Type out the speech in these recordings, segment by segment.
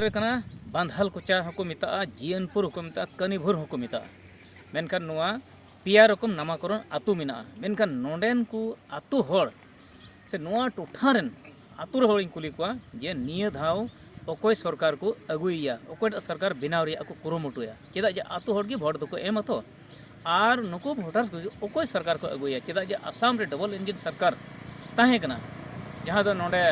Shutter कना बांधाल कोचा हको मिता जियनपुर हको मिता कनिभुर हको मिता मेनखान नोआ पिया रकम नामाकरण आतु मिना मेनखान नोंडेन को आतु होड़ से नोआ टोठारेन आतु होड़ कुली को जे निय धाव अकोय सरकार को अगुइया अकोय सरकार बनाव रिया को कुरुमुटुया चेदा जे आतु होड़ की भोट दको एम अतो आर नुको भोटार्स को अकोय सरकार को अगुइया चेदा जे आसाम रे डबल इंजन सरकार ताहे कना जहाँ दो नोडे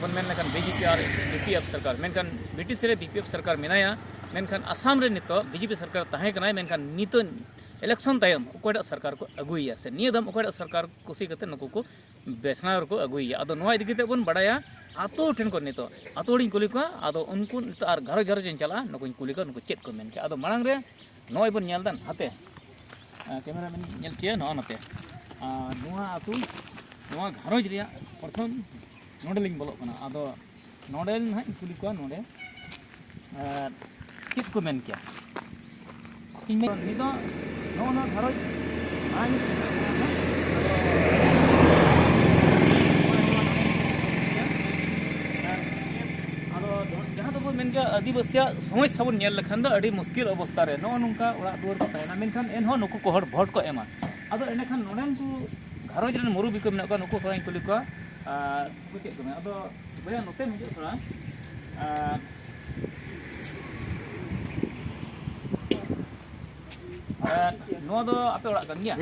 बन मेनखान बीजेपी और बीपीएफ सरकार मेनखान ब्रिटिश रे बीपीएफ सरकार मेनाया मेनखान आसाम रे नितो बीजेपी सरकार ताहे कना मेनखान नितो इलेक्शन तायम अकोय सरकार को अगुइया से निय दम अकोय सरकार कुसी कते नुको को बेसनावर को अगुइया अदो नोआ इदि कते बन बडाया आतो ठेन को नितो आतो हड़ी कुली को अदो उनको नितो आर घरो घरो जन चला नुको कुली को नुको चेक को मेन के अदो मांग रे नोय बन नेल दान हाते कैमरा मैन नेल के नो नते नोआ आतो नोआ घरो रिया प्रथम नोडलिंग बोलो कना अदो नोडेल ना कुली को नोडे चेक को मेन किया निदो नो नो घरो आन जहाँ तो मेन के आदिवासी समस्या बन नेल लखन दो अड़ी मुश्किल अवस्था रे नो नुका ओड़ा दुआर को तायना मेनखान एनहो नुको को हर भोट को एमा अदो एनेखान नोडेन को घरो जन मुरुबी को मेना को नुको को कुली को कुछ को अदो भैया नोते हिजो थोड़ा नो दो आपे ओड़ा कन गया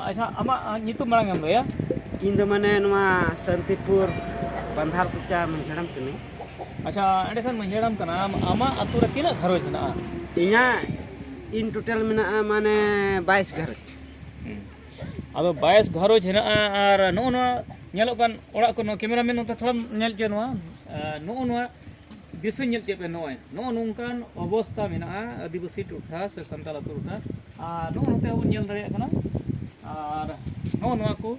अच्छा आमा नितु मांग एम भैया इन दो माने नवा शांतिपुर बंधाल कुचा मंझड़म तने अच्छा एंडे खान मंझड़म कना आमा अतु रे तिना घरो जना इया इन टोटल मेना माने 22 घर अदो 22 घरो जना और नो नो नेलो कन ओड़ा को नो कैमरामैन नोते थोड़ा नेल जे नो नो दिस नेल जे पे नोय नो नुंकान अवस्था मेना आदिवासी टोठा से संताल टोठा नो नोते अब नेल दरे कना और नो को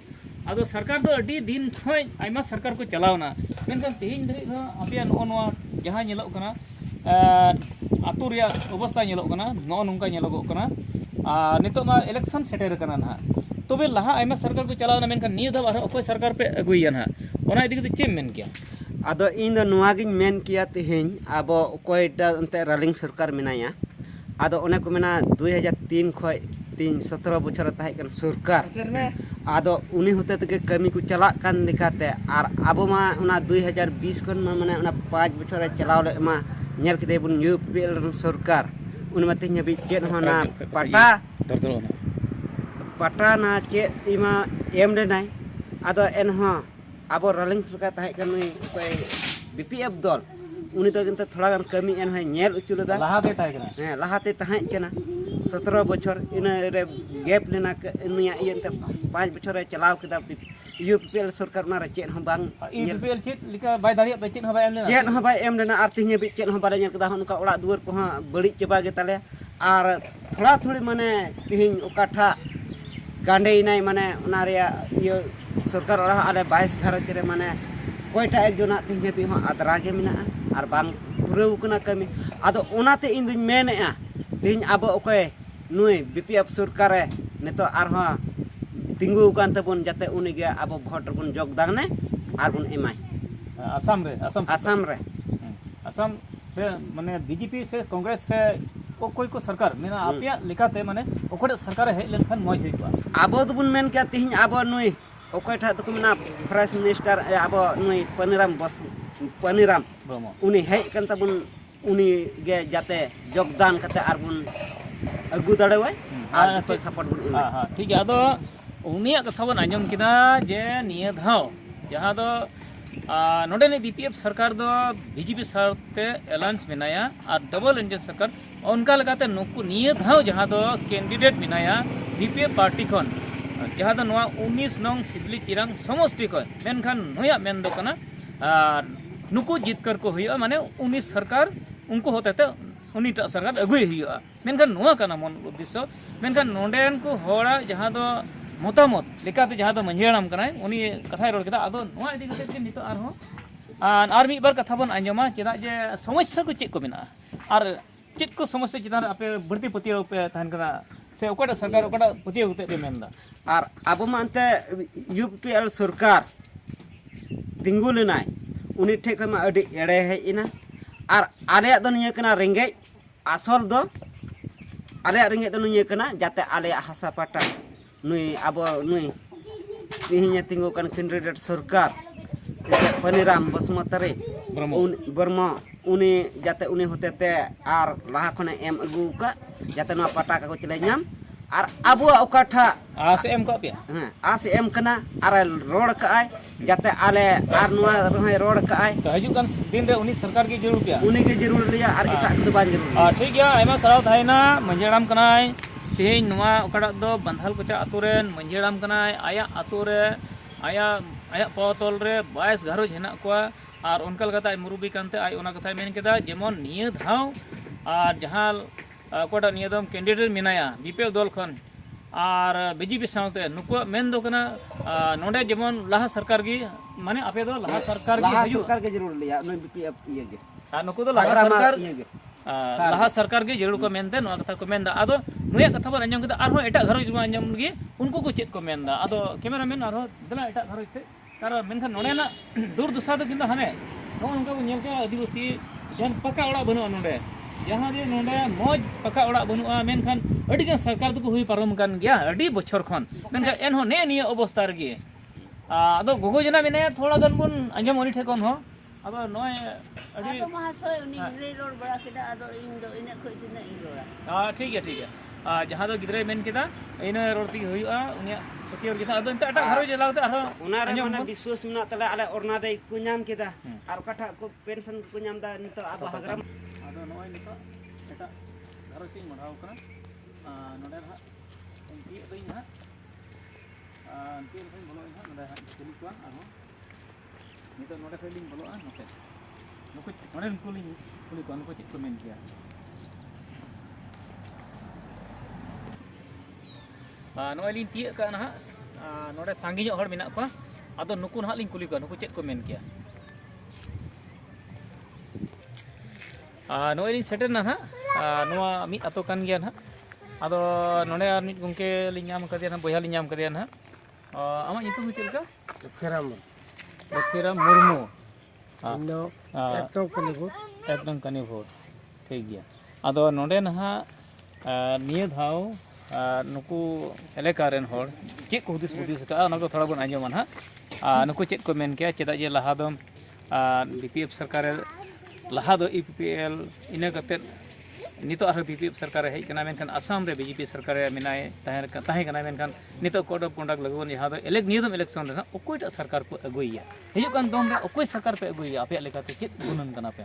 अदो सरकार दो अडी दिन खय आइमा सरकार को चलावना मेनखान तेहिन धरि आपे नो जहां नेलो कना आतु रिया अवस्था नेलो कना नो नुंका नेलो कना नितो मा इलेक्शन सेटर कना ना तबे लहा आइमा सरकार को चलावना मेनखान निय दा आरो अकोय सरकार पे अगुइया ना ओना इदि कते चेम मेन किया आदो इन दो नोआ गिन मेन किया तेहिन आबो अकोयटा अंते रलिंग सरकार मेनाया आदो ओने को मेना 2003 खय 17 बछर ताहे कन सरकार आदो उनी होते तके कमी को चला कान लेकाते आर आबो मा ओना 2020 खन माने ओना 5 बछर चलाव ले मा नेल केते बुन यूपीएल सरकार उन मते नेबि चेत होना पाटा ना चेत इमा एम रे नाय आदो एन हो आबो रलिंग सरकार ताहे कन कोई बीपीएफ दल उनी तो किंतु थोड़ा गान कमी एन है नेल उचुलदा लहाते ताहे कना लहाते ताहे कना 17 बछर इन रे गैप लेना इनिया इयनते 5 बछर चलाव केदा यूपीएल सरकार ना रे चेत हम बांग यूपीएल चेत लिका बाय दाड़िया बे चेत हम बाय एम लेना चेत हम बाय एम लेना आर तिहने बि चेत हम बारे नेल केदा उनका ओड़ा दुआर को बड़ी चबा गे ताले आर थोड़ा थोड़ी माने तिहिन ओकाठा गांडे नाय माने उना रे ये सरकार ओड़ा आले 22 घर रे माने कोयटा एक जना तिहने बि हो आदरा गे मिना आर बांग पुरौ कना कमी आदो ओनाते इन दिन मेनेआ तीन आबो ओके नुई बीपीएफ सरकार नेतो आरहा तिंगु कान तबन जाते उनी गे आबो भोट बन योगदान ने आर बन एमाय आसाम रे माने बीजेपी से कांग्रेस से कोई को सरकार मेना आपिया लिखाते माने ओकड़े सरकार हे लेनखान मज होइबा आबो दबन मेन के तिहिन आबो नुई ओकैठा तको मेना प्राइम मिनिस्टर आबो नुई पनीराम उनी हे कन तबन उनी गे जाते योगदान कते आर बन अगु दाड़ेवाय आर तो सपोर्ट बन इमा हां ठीक है अदो उनिया कथा बन आंजम किदा जे निय धाव जहां दो नोडे ने बीपीएफ सरकार दो बीजेपी साथे एलायंस मेनाया और डबल इंजन सरकार उनका लगाते नुकु निय धाव जहां दो कैंडिडेट मेनाया बीपीएफ पार्टी खन जहां दो 19 नंग सिदली चिरांग समष्टि खन मेनखान नया मेन दो कना नुकु जितकर को हुआ माने 19 सरकार उनको होते थे उनीटा सरकार अगुई हुआ मेनखान नोआ कना मन उद्देश्य मेनखान नोडेन को होड़ा जहां दो मतामत लेकाते जहां दो मंझेड़ाम कनाय उनी कथाय रोड केदा आदो नोआ इदि कते जे नितो आर हो आर मी बार कथा बन आंजमा चेदा जे समस्या को चेक को मेना आर चेक को समस्या चितार आपे बढ़ती पतियो पे तहन कना से ओकड़ा सरकार ओकड़ा पतियो होते पे मेनदा आर आबो मानते यूपीएल सरकार तिंगु लेनाय उनी ठेक मा अडी एड़े है इना আর আলেয়াত ᱫᱚ ᱱᱤᱭᱟᱹ ᱠᱟᱱᱟ ᱨᱮᱸᱜᱮᱡ আসল ᱫᱚ ᱟᱞᱮᱭᱟᱜ ᱨᱮᱸᱜᱮᱡ ᱫᱚ ᱱᱤᱭᱟᱹ ᱠᱟᱱᱟ ᱡᱟᱛᱮ ᱟᱞᱮᱭᱟᱜ ᱦᱟᱥᱟ ᱯᱟᱴᱟ ᱱᱩᱭ ᱟᱵᱚ ᱱᱩᱭ ᱛᱤᱦᱤᱧ ᱛᱤᱸᱜᱩ ᱠᱟᱱ ᱠᱮᱱᱰᱤᱰᱮᱴ ᱥᱚᱨᱠᱟর ᱯᱟᱱᱤᱨᱟᱢ ᱵᱚᱥᱩᱢᱚᱛᱟᱨᱤ ᱵᱚᱨᱢᱟ ᱩᱱᱤ ᱡᱟᱛᱮ ᱩᱱᱤ ᱦᱚᱛᱮᱛᱮ ᱟᱨ ᱞᱟᱦᱟ ᱠᱷᱚᱱᱮ ᱮᱢ ᱟᱹᱜᱩ ᱟᱠᱟᱫ ᱡᱟᱛᱮ ᱱᱚᱣᱟ ᱯᱟᱴᱟ ᱠᱟᱜᱚᱡᱽ ᱞᱮ ᱧᱟᱢ আর আবুয়া ওকাঠা আসে এম কাপিয়া হ্যাঁ আসে এম কানা আর রোড কাআই যাতে আলে আর নোয়া রহই রোড কাআই তো হিজুক কান দিন রে উনি সরকার কি জরুর পিয়া উনি কে জরুর লিয়া আর এটা তো বান জরুর ঠিক গিয়া আইমা সারাও থাইনা মঞ্জেরাম কানাই তেহিন নোয়া ওকাডা দো বান্ধাল কোচা আতুরেন মঞ্জেরাম কানাই আয়া আতুরে আয়া পতল রে 22 ঘরজ হেনা কোয়া আর অনকাল কথা মুরুবি কানতে আই ওনা কথা মেন কেদা যেমন নিয়ে ধাও আর জাহাল কোটা নিয়ে দম ক্যান্ডিডেট মেনায়া বিপিএফ দল খন আর বিজেপি সাথে নুকু মেন দো কানা নোডে যেমন লাহা সরকার গি মানে আপে দো লাহা সরকার গি হিজু সরকার কে জরুর লিয়া নই বিপিএফ ইয়ে গে আর নুকু দো লাহা সরকার গি জরুর কো মেনতে নো কথা কো মেনদা আদো নুয়া কথা বন আঞ্জম কেদা আরহো এটা ঘর জুমা আঞ্জম গি উনকু কো চেত কো মেনদা আদো ক্যামেরাম্যান আরহো দলা এটা ঘর হইছে তার মেনখান নোডে না দূর দুসা দো কিন্দা হানে নো উনকা বো নেল কে আদিবাসী ᱡᱟᱦᱟᱱ ᱯᱟᱠᱟ ᱚᱲᱟᱜ ᱵᱟᱹᱱᱩᱜᱼᱟ ᱱᱚᱰᱮ ᱡᱟᱦᱟᱸ ᱡᱮ ᱱᱚᱰᱮ ᱢᱚᱡᱽ ᱯᱟᱠᱟ ᱚᱲᱟᱜ ᱵᱟᱹᱱᱩᱜᱼᱟ ᱢᱮᱱᱠᱷᱟᱱ ᱟᱹᱰᱤᱜᱟᱱ ᱥᱚᱨᱠᱟᱨ ᱫᱚᱠᱚ ᱦᱩᱭ ᱯᱟᱨᱚᱢ ᱠᱟᱱ ᱜᱮᱭᱟ ᱟᱹᱰᱤ ᱵᱚᱪᱷᱚᱨ ᱠᱷᱚᱱ ᱢᱮᱱᱠᱷᱟᱱ ᱮᱱᱦᱚᱸ ᱱᱤᱭᱟᱹ ᱚᱵᱚᱥᱛᱷᱟ ᱨᱮᱜᱮ ᱟᱫᱚ ᱜᱚᱜᱚ ᱡᱚᱱᱟ ᱢᱮᱱᱟᱭᱟ ᱛᱷᱚᱲᱟ ᱜᱟᱱ ᱵᱚᱱ ᱟᱸᱡᱚᱢ ᱩᱱᱤ ᱴᱷᱮᱱ ᱠᱷᱚᱱ ᱦᱚᱸ ᱟᱫᱚ ᱱᱚᱜᱼᱚᱭ ᱟᱹᱰᱤ ᱟᱫᱚ ᱢᱟᱦᱟᱥᱚᱭ ᱩᱱᱤ ᱜᱤᱫᱽᱨᱟᱹᱭ ᱨᱚᱲ ᱵᱟᱲᱟ ᱠᱮᱫᱟ ᱟᱫᱚ ᱤᱧ ᱫᱚ ᱤᱱᱟᱹᱜ ᱠᱷᱚᱡ ᱛᱤᱱᱟᱹᱜ ᱤᱧ ᱨᱚᱲᱟ ᱴᱷᱤᱠ ᱜᱮᱭᱟ ᱡᱟᱦᱟᱸ ᱫᱚ ᱜᱤᱫᱽᱨᱟᱹᱭ ᱢᱮᱱ ᱠᱮᱫᱟ ᱤᱱᱟᱹ ᱨᱚᱲ ᱛᱮᱜᱮ ᱦᱩᱭᱩᱜᱼᱟ ᱩᱱᱤᱭᱟᱜ ᱯᱟᱹᱛᱭᱟᱹᱣ ᱜᱮ ᱟᱫᱚ ᱮᱱᱛᱮ ᱮᱴᱟᱜ ᱜᱷᱟᱨᱚᱸᱡᱽ ᱪᱟᱞᱟᱣ ᱠᱟᱛᱮ ᱟᱨᱦᱚᱸ ᱚᱱᱟ ᱨᱮ ᱢᱟᱱᱮ ᱵᱤᱥᱣᱟᱥ ᱢᱮᱱᱟᱜ ᱛᱟᱞᱮ ᱟᱞᱮ ᱚᱨᱱᱟᱫᱮ ᱠᱚ ᱧᱟᱢ ᱠᱮᱫᱟ ᱟᱨ ᱚᱠᱟᱴᱟᱜ ᱠᱚ ᱯᱮᱱᱥᱚᱱ ᱠᱚ ᱧᱟᱢ ᱫᱟ ᱱᱤᱛᱚᱜ ᱟᱵᱚ ᱦᱟᱜᱨᱟᱢ ᱟᱫᱚ ᱱᱚᱜᱼᱚᱭ ᱱᱤᱛᱚᱜ ᱮᱴᱟᱜ ᱜᱷᱟᱨᱚᱸᱡᱽ ᱤᱧ ᱵᱟᱲᱦᱟᱣ ᱠᱟᱱᱟ ᱱᱚᱰᱮ ᱦᱟᱸᱜ ᱛᱤᱭᱳᱜ ᱫᱟᱹᱧ ᱦᱟᱸᱜ ᱛᱤᱭᱳᱜ ᱞᱮᱠᱷᱟᱱ ᱵᱚᱞᱚᱜ ᱟᱹᱧ ᱦᱟᱸᱜ ᱱᱚᱰᱮ ᱦᱟᱸᱜ ᱠᱩᱞᱤ ᱠᱚᱣᱟ ᱟᱨᱦᱚᱸ ᱱᱤᱛᱚᱜ ᱱᱚᱰᱮ ᱠᱷᱚᱡ ᱞᱤᱧ ᱵᱚᱞᱚᱜᱼᱟ ᱱᱚᱛᱮ ᱱᱩᱠᱩ ᱱᱚᱰᱮ ᱠᱩᱞᱤᱧ ᱠᱩᱞᱤ ᱠᱚᱣᱟ ᱱᱩᱠᱩ ᱪᱮᱫ ᱠᱚ ᱢᱮᱱ ᱠᱮᱭᱟ ᱱᱚᱜᱼᱚᱭ ᱞᱤᱧ ᱛᱤᱭᱳᱜ ᱠᱟᱜᱼᱟ ᱱᱟᱦᱟᱜ ᱱᱚᱰᱮ ᱥᱟᱸᱜᱮ ᱧᱚᱜ ᱦᱚᱲ ᱢᱮᱱᱟᱜ ᱠᱚᱣᱟ ᱟᱫᱚ ᱱᱩᱠᱩ ᱱᱟᱦᱟᱜ ᱞᱤᱧ ᱠᱩᱞᱤ ᱠᱚᱣᱟ ᱱᱩᱠᱩ ᱪᱮᱫ ᱠᱚ ᱢᱮᱱ ᱠᱮᱭᱟ ᱱᱚᱜᱼᱚᱭ ᱞᱤᱧ ᱥᱮᱴᱮᱨ ᱱᱟ ᱱᱟᱦᱟᱜ ᱱᱚᱣᱟ ᱢᱤᱫ ᱟᱛᱳ ᱠᱟᱱ ᱜᱮᱭᱟ ᱱᱟᱦᱟᱜ ᱟᱫᱚ ᱱᱚᱰᱮ ᱟᱨ ᱢᱤᱫ ᱜᱚᱢᱠᱮ ᱞᱤᱧ ᱧᱟᱢ ᱠᱟᱫᱮᱭᱟ ᱱᱟᱦᱟᱜ ᱵᱚᱭᱦᱟ ᱞᱤᱧ ᱧᱟᱢ ᱠᱟᱫᱮᱭᱟ ᱱᱟᱦᱟᱜ ᱟᱢᱟᱜ ᱧᱩᱛᱩᱢ ᱫᱚ ᱪᱮᱫ ᱞᱮᱠᱟ ᱞᱚᱠᱷᱤᱨᱟᱢ ᱢᱩᱨᱢᱩ একদম কানিভোর ঠিক গিয়া ᱟᱫᱚ ᱱᱚᱰᱮ ᱱᱟᱦᱟᱜ ᱱᱤᱭᱟᱹ ᱫᱷᱟᱣ ᱱᱩᱠᱩ ᱮᱞᱟᱠᱟ ᱨᱮᱱ ᱦᱚᱲ ᱪᱮᱫ ᱠᱚ ᱦᱩᱫᱤᱥ ᱠᱟᱜᱼᱟ ᱚᱱᱟ ᱠᱚ ᱛᱷᱚᱲᱟ ᱵᱚᱱ ᱟᱸᱡᱚᱢᱟ ᱱᱟᱦᱟᱜ ᱱᱩᱠᱩ ᱪᱮᱫ ᱠᱚ ᱢᱮᱱ ᱠᱮᱭᱟ ᱪᱮᱫᱟᱜ ᱡᱮ ᱞᱟᱦᱟ ᱫᱚ BPF ᱥᱚᱨᱠᱟᱨᱮ ᱞᱟᱦᱟ ᱫᱚ EPPL ᱤᱱᱟᱹ ᱠᱟᱛᱮᱫ ᱱᱤᱛᱚᱜ ᱟᱨᱦᱚᱸ BPF ᱥᱚᱨᱠᱟᱨᱮ ᱦᱮᱡ ᱠᱟᱱᱟ ᱢᱮᱱᱠᱷᱟᱱ ᱟᱥᱟᱢ ᱨᱮ BJP ᱥᱚᱨᱠᱟᱨᱮ ᱢᱮᱱᱟᱭ ᱛᱟᱦᱮᱸ ᱠᱟᱱᱟ ᱢᱮᱱᱠᱷᱟᱱ ᱱᱤᱛᱚᱜ ᱠᱳᱰ ᱚᱯᱷ ᱠᱚᱱᱰᱟᱠᱴ ᱞᱟᱹᱜᱩ ᱡᱟᱦᱟᱸ ᱫᱚ ᱱᱤᱭᱟᱹ ᱫᱚᱢ ᱤᱞᱮᱠᱥᱚᱱ ᱨᱮ ᱱᱟᱦᱟᱜ ᱚᱠᱚᱭᱴᱟᱜ ᱥᱚᱨᱠᱟর ᱠᱚ ᱟᱹᱜᱩᱭᱮᱭᱟ ᱦᱤᱡᱩᱜ ᱠᱟᱱ ᱫᱚᱢ ᱨᱮ ᱚᱠᱚᱭ ᱥᱚᱨᱠᱟর ᱯᱮ ᱟᱹᱜᱩᱭᱮᱭᱟ ᱟᱯᱮᱭᱟᱜ ᱞᱮᱠᱟᱛᱮ ᱪᱮᱫ ᱜᱩᱱᱟᱹᱱ ᱠᱟᱱᱟ ᱯᱮ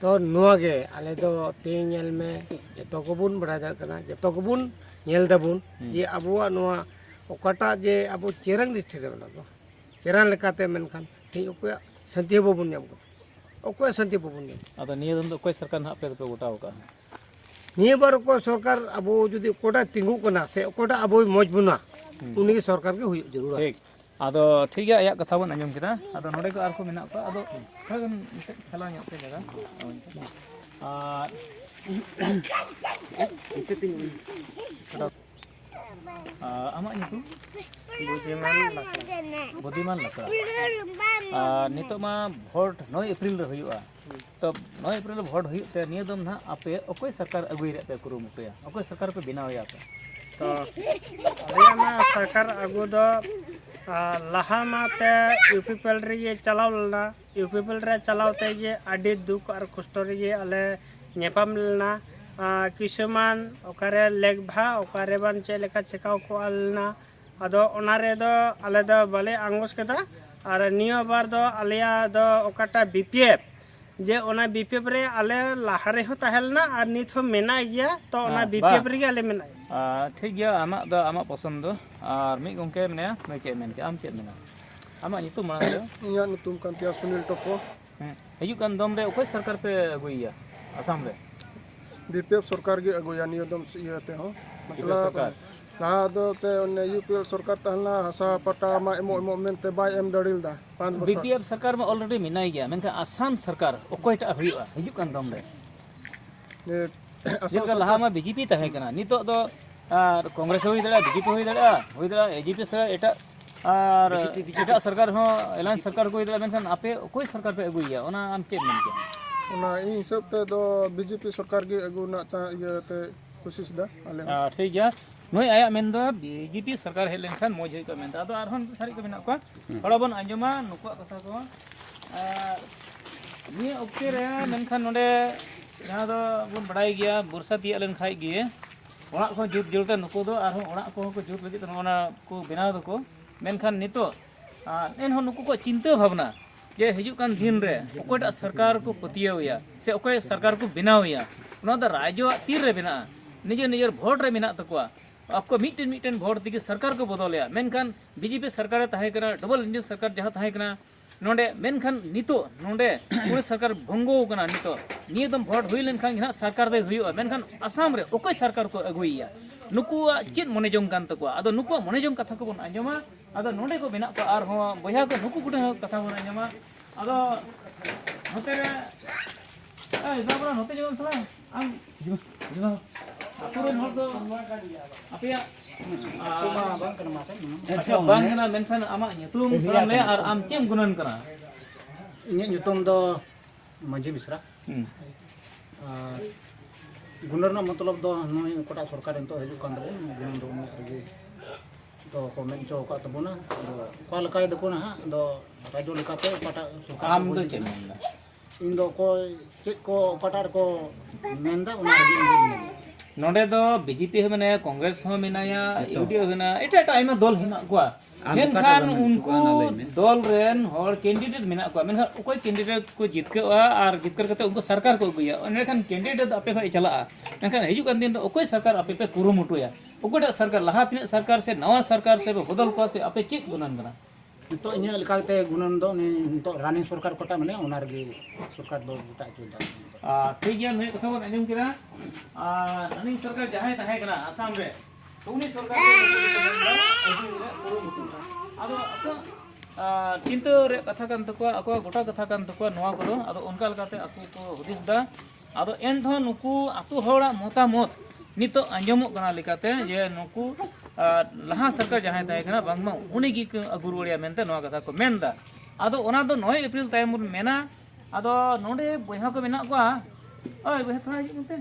तो नुआ गे आले दो तेल नेल में जतो कोबुन बड़ा दर कना जतो कोबुन नेल दबुन जे अबुआ नुआ ओकाटा जे अबु चेरंग डिस्ट्रिक्ट रे दो चेरंग लेकाते मेनखान ठी ओकोया शांति बबुन नाम को ओकोया शांति बबुन नाम ᱟᱫᱚ ᱱᱤᱭᱟᱹ ᱫᱚᱢ ᱫᱚ ᱚᱠᱚᱭ ᱥᱚᱨᱠᱟর ᱱᱟᱦᱟᱜ ᱯᱮ ᱜᱚᱴᱟᱣ ᱠᱟᱜᱼᱟ निये बार को सरकार अबु जुदी ओकोटा तिंगु कना से ओकोटा अबु मौज बुना उनी सरकार के हुई जरूर ठीक ᱟᱫᱚ ᱴᱷᱤᱠ ᱜᱮᱭᱟ ᱟᱭᱟᱜ ᱠᱟᱛᱷᱟ ᱵᱚᱱ ᱟᱸᱡᱚᱢ ᱠᱮᱫᱟ ᱟᱫᱚ ᱱᱚᱰᱮ ᱠᱚ ᱟᱨᱠᱚ ᱢᱮᱱᱟᱜ ᱠᱚᱣᱟ ᱟᱫᱚ ᱛᱷᱚᱲᱟ ᱜᱟᱱ ᱠᱷᱮᱞᱟ ᱧᱚᱜ ᱯᱮ ᱡᱟᱭᱜᱟ ᱟᱨ ᱟᱢᱟᱜ ᱧᱩᱛᱩᱢ ᱵᱩᱫᱷᱤᱢᱟᱱ ᱞᱟᱠᱲᱟ ᱱᱤᱛᱚᱜ ᱢᱟ ᱵᱷᱳᱴ 9 एप्रिल ᱨᱮ ᱦᱩᱭᱩᱜᱼᱟ ᱛᱚ 9 एप्रिल ᱨᱮ ᱵᱷᱳᱴ ᱦᱩᱭᱩᱜ ᱛᱮ ᱱᱤᱭᱟᱹ ᱫᱚᱢ ᱱᱟᱦᱟᱜ ᱟᱯᱮ ᱚᱠᱚᱭ ᱥᱚᱨᱠᱟর ᱟᱹᱜᱩᱭ ᱨᱮᱭᱟᱜ ᱯᱮ ᱠᱩᱨᱩᱢᱩᱴᱩᱭᱟ ᱚᱠᱚᱭ ᱥᱚᱨᱠᱟর ᱯᱮ ᱵᱮᱱᱟᱣᱮᱭᱟ ᱯᱮ तो हरियाणा सरकार अगु दो लहा माते यूपीपीएल रे चलाव लना यूपीपीएल रे चलावते ये आडी दुख और कष्ट रे आले नेपाम लना किसुमान ओकारे लेगभा ओकारे बान चे लेका चेकाव को आलना अदो ओनारे दो आले दो बाले आंगोस केदा और नियो बार दो आलिया दो ओकाटा बीपीएफ जे ओना बीपीएफ रे आले लाहारे हो ताहेलना और नित हो मेना गया तो ओना बीपीएफ रे आले मेना ठीक गया आमाग ᱫᱚ ᱟᱢᱟᱜ ᱯᱚᱥᱚᱱᱫ ᱫᱚ ᱟᱨ ᱢᱤᱫ ᱜᱚᱢᱠᱮ ᱢᱮᱱᱟᱭᱟ ᱱᱩᱭ ᱪᱮᱫ ᱢᱮᱱ ᱠᱮᱜᱼᱟ ᱟᱢ ᱪᱮᱫ ᱢᱮᱱᱟ ᱟᱢᱟᱜ ᱧᱩᱛᱩᱢ ᱢᱟᱲᱟᱝ ᱫᱚ इया नुतुम कान तिया सुनील टोपो ᱦᱤᱡᱩᱜ ᱠᱟᱱ ᱫᱚᱢ ᱨᱮ ᱚᱠᱚᱭ ᱥᱚᱨᱠᱟর ᱯᱮ ᱟᱹᱜᱩᱭᱮᱭᱟ ᱟᱥᱟᱢ ᱨᱮ बीपीएफ सरकार के अगुया नियदम इयते हो मतलब सरकार लहा दो ते यूपीएल सरकार तहना हसा पटा मा एमो मेनते बाय एम दड़िल दा 5 बछर BPF ᱥᱚᱨᱠᱟর ᱢᱟ ᱚᱞᱨᱮᱰᱤ ᱢᱮᱱᱟᱭ ᱜᱮᱭᱟ ᱢᱮᱱᱠᱷᱟन ᱟᱥᱟᱢ ᱥᱚᱨᱠᱟর ᱚᱠᱚᱭᱴᱟᱜ ᱦᱩᱭᱩᱜᱼᱟ ᱦᱤᱡᱩᱜ ᱠᱟᱱ ᱫᱚᱢ ᱨᱮ ने ᱡᱮᱞᱮᱠᱟ ᱞᱟᱦᱟ ᱢᱟ BJP ᱛᱟᱦᱮᱸ ᱠᱟᱱᱟ ᱱᱤᱛᱚᱜ ᱫᱚ ᱟᱨ ᱠᱚᱝᱜᱨᱮᱥ ᱦᱩᱭ ᱫᱟᱲᱮᱭᱟᱜᱼᱟ BJP ᱦᱩᱭ ᱫᱟᱲᱮᱭᱟᱜᱼᱟ AGP ᱥᱚᱨᱠᱟর ᱮᱴᱟᱜ ᱟᱨ ᱮᱴᱟᱜ ᱥᱚᱨᱠᱟর ᱦᱚᱸ ᱮᱞᱟᱭᱮᱱᱥ ᱥᱚᱨᱠᱟর ᱠᱚ ᱦᱩᱭ ᱫᱟᱲᱮᱭᱟᱜᱼᱟ ᱢᱮᱱᱠᱷᱟन ᱟᱯᱮ ᱚᱠᱚᱭ ᱥᱚᱨᱠᱟর ᱯᱮ ᱟᱹᱜᱩᱭᱮᱭᱟ ᱚᱱᱟ ᱟᱢ ᱪᱮᱫ ᱢᱮᱱ ᱠᱮᱭᱟ ᱚᱱᱟ ᱤᱧ ᱦᱤᱥᱟᱹᱵ ᱛᱮᱫᱚ BJP ᱥᱚᱨᱠᱟর ᱜᱮ ᱟᱹᱜᱩ ᱨᱮᱱᱟᱜ ᱤᱭᱟᱹᱛᱮ ᱠᱩᱥᱤᱥ ᱫᱟ ᱟᱞᱮ ᱦᱚᱸ᱾ ᱴᱷᱤᱠ ᱜᱮᱭᱟ ᱱᱩᱭ ᱟᱭᱟᱜ ᱢᱮᱱᱫᱚ BJP ᱥᱚᱨᱠᱟর ᱦᱮᱡ ᱞᱮᱱᱠᱷᱟᱱ ᱢᱚᱡᱽ ᱦᱩᱭ ᱠᱚᱜᱼᱟ ᱢᱮᱱᱫᱟ ᱟᱫᱚ ᱟᱨᱦᱚᱸ ᱥᱟᱨᱤ ᱠᱚ ᱢᱮᱱᱟᱜ ᱠᱚᱣᱟ ᱛᱷᱚᱲᱟ ᱵᱚᱱ ᱟᱸᱡᱚᱢᱟ ᱱᱩᱠᱩᱣᱟᱜ ᱠᱟᱛᱷᱟ ᱠᱚ ᱱᱤᱭᱟᱹ ᱚᱠᱛᱮ ᱨᱮ ᱢᱮᱱᱠᱷᱟन ᱱᱚᱰᱮ ᱡᱟᱦᱟᱸ ᱫᱚ ᱵᱚᱱ ᱵᱟᱲᱟᱭ ᱜᱮᱭᱟ ᱵᱚᱨᱥᱟ ᱛᱤᱭᱟᱹᱜ ᱞᱮᱱᱠᱷᱟᱡ ᱜᱮ ᱚᱲᱟᱜ ᱠᱚ ᱡᱩᱛ ᱡᱩᱲᱛᱮ ᱱᱩᱠᱩ ᱫᱚ ᱟᱨᱦᱚᱸ ᱚᱲᱟᱜ ᱠᱚᱦᱚᱸ ᱠᱚ ᱡᱩᱛ ᱞᱟᱹᱜᱤᱫ ᱱᱚᱣᱟ ᱠᱚ ᱵᱮᱱᱟᱣ ᱫᱟᱠᱚ ᱢᱮᱱᱠᱷᱟᱱ ᱱᱤᱛᱚᱜ ᱮᱱᱦᱚᱸ ᱱᱩᱠᱩ ᱠᱚ ᱪᱤᱱᱛᱟᱹ ᱵᱷᱟᱵᱽᱱᱟ ᱡᱮ ᱦᱤᱡᱩᱜ ᱠᱟᱱ ᱫᱤᱱ ᱨᱮ ᱚᱠᱚᱭᱴᱟᱜ ᱥᱚᱨᱠᱟᱨ ᱠᱚ ᱯᱟᱹᱛᱭᱟᱹᱣᱮᱭᱟ ᱥᱮ ᱚᱠᱚᱭ ᱥᱚᱨᱠᱟর ᱠᱚ ᱵᱮᱱᱟᱣᱮᱭᱟ ᱚᱱᱟ ᱫᱚ ᱨᱟᱡᱽᱡᱚᱣᱟᱜ ᱛᱤ ᱨᱮ ᱢᱮᱱᱟᱜᱼᱟ ᱱᱤᱡᱮᱨ ᱵᱷᱳᱴ ᱨᱮ ᱢᱮᱱᱟᱜ ᱛᱟᱠᱚᱣᱟ आपको मिट्टन भोट तक सरकार को बदलिया मेनखान BJP सरकार तहे कना डबल इंजन सरकार जहाँ तहे कना नोडे मेनखान नितो नोडे पूरे सरकार भंगो कना नितो नियदम भोट हुई लेनखान यहाँ सरकार दे हुई मेनखान आसाम रे ओकोय सरकार को अगुइया नुकुआ चित मनेजों कान तकुआ आदो नुकुआ मनेजों कथा को बन आंजमा आदो नोडे को बेना को आर हो बया को नुकु गुटे कथा बन आंजमा आदो होते रे ए जाबरा होते जवन सला आम जुमा Aturan hor do apa ya? अच्छा bang kena mention amak nyutum kurang le ar am cem gunan kena. Inyak nyutum do Manji Misra. Gunar na मतलब do noi kota सरकार ento haju kan do gunan do lagi do komen cho ka tabuna do kal kai do kuna ha do rajo lekate kota सरकार am do cem. Indo ko cek ko kotar ko menda una lagi नोडे दो BJP हो मने कांग्रेस हो मिनाया UDP हो ना एटा time में दल हिना को मेनखान उनको दल रेन हर कैंडिडेट मिना को मेनखान ओकोय कैंडिडेट को जितकेवा आर जितकर कते उनको सरकार को अगुया मेनखान कैंडिडेट आपे को चला मेनखान हिजु kan दिन ओकोय सरकार आपे पे कुरुमुटुया ओकोटा सरकार लहा तिना सरकार से नवा सरकार से बदल को से आपे चित गुनन कना तो इन्या लेकाते गुनन दो नि तो रनिंग सरकार कोटा माने ओनार गे सरकार दो गुटा चुदा ठीक है मैं कथा बन आंजम किदा रनिंग सरकार जहां तहे कना आसाम रे उनी सरकार आदो चिंता रे कथा कान तको ako गोटा कथा कान तको नवा कोदो आदो उनका लकाते aku को हुदिस दा आदो एन धो नुकु आतु होड़ा मतामत नितो आंजमो कना लेकाते जे नुकु लहा सरकार जहां तहे कना बांगमा उनी गी अगुरुवड़िया मेनते नवा कथा को मेनदा आदो ओना दो 9 अप्रैल तायम मेना आदो नोडे बयहा को मेना को ओय बयहा थोड़ा हिजु मते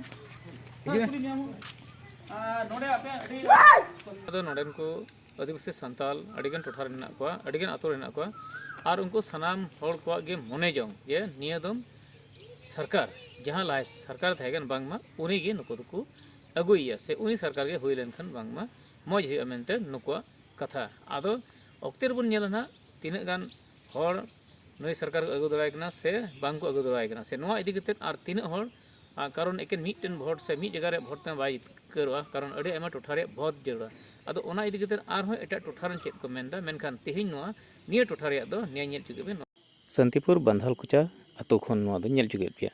नोडे आपे अडी आदो नोडेन को आदिवासी संताल अडिगन टोठा रे मेना को अडिगन आतो रे मेना को आर उनको सनाम होड़ को गे मने जों जे नियदम सरकार जहां लाय सरकार थागन बांगमा उनी गे नुको दुकु अगुइया से उनी सरकार गे हुई लेनखन बांगमा मज हुई मेनते नुको कथा आदो ओक्तेर बुन नेलना तिना गान होड़ नई सरकार को अगु दराय कना से बांग को अगु दराय कना से नवा इदि कते आर तिना होड़ कारण एकेन मिटन भोट से मी जगह रे भोट ते बाय करवा कारण अडी आमा टोठा रे भोट जरुरा आदो ओना इदि कते आर हो एटा टोठा रे चेत को मेनदा मेनखान तेहिन नवा निया टोठा रे दो निया नेल चुगे बे शांतिपुर बंधाल कुचा अतो खन नवा दो नेल चुगे पिया।